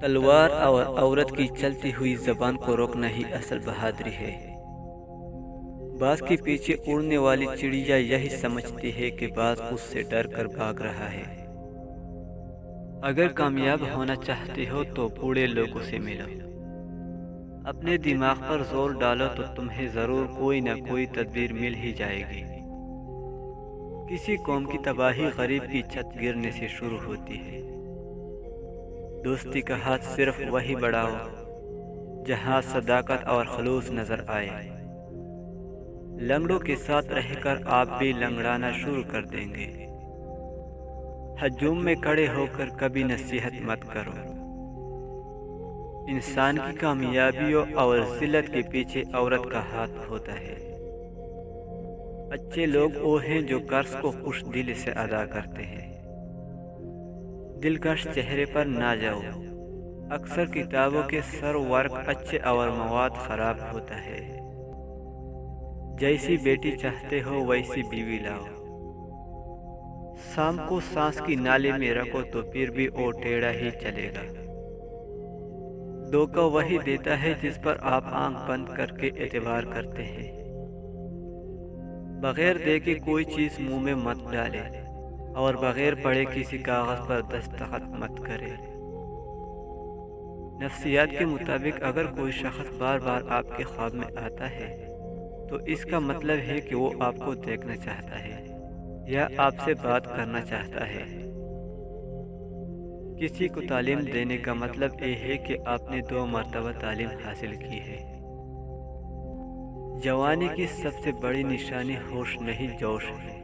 تلوار اور عورت کی چلتی ہوئی زبان کو روکنا ہی اصل بہادری ہے۔ باز کے پیچھے اڑنے والی چڑیا یہی سمجھتی ہے کہ باز اس سے ڈر کر بھاگ رہا ہے۔ اگر کامیاب ہونا چاہتے ہو تو بوڑھے لوگوں سے ملو۔ اپنے دماغ پر زور ڈالو تو تمہیں ضرور کوئی نہ کوئی تدبیر مل ہی جائے گی۔ کسی قوم کی تباہی غریب کی چھت گرنے سے شروع ہوتی ہے۔ دوستی کا ہاتھ صرف وہی بڑھاؤ جہاں صداقت اور خلوص نظر آئے۔ لنگڑوں کے ساتھ رہ کر آپ بھی لنگڑانا شروع کر دیں گے۔ ہجوم میں کھڑے ہو کر کبھی نصیحت مت کرو۔ انسان کی کامیابیوں اور ذلت کے پیچھے عورت کا ہاتھ ہوتا ہے۔ اچھے لوگ وہ ہیں جو قرض کو خوش دل سے ادا کرتے ہیں۔ دلکش چہرے پر نہ جاؤ۔ اکثر کتابوں کے سر ورق اچھے اور مواد خراب ہوتا ہے۔ جیسی بیٹی چاہتے ہو ویسی بیوی لاؤ۔ سام کو سانس کی نالی میں رکھو تو پھر بھی وہ ٹیڑھا ہی چلے گا۔ دھوکہ وہی دیتا ہے جس پر آپ آنکھ بند کر کے اعتبار کرتے ہیں۔ بغیر دیکھے کوئی چیز منہ میں مت ڈالے اور بغیر پڑھے کسی کاغذ پر دستخط مت کرے۔ نفسیات کے مطابق اگر کوئی شخص بار بار آپ کے خواب میں آتا ہے تو اس کا مطلب ہے کہ وہ آپ کو دیکھنا چاہتا ہے یا آپ سے بات کرنا چاہتا ہے۔ کسی کو تعلیم دینے کا مطلب یہ ہے کہ آپ نے 2 مرتبہ تعلیم حاصل کی ہے۔ جوانی کی سب سے بڑی نشانی ہوش نہیں جوش ہے۔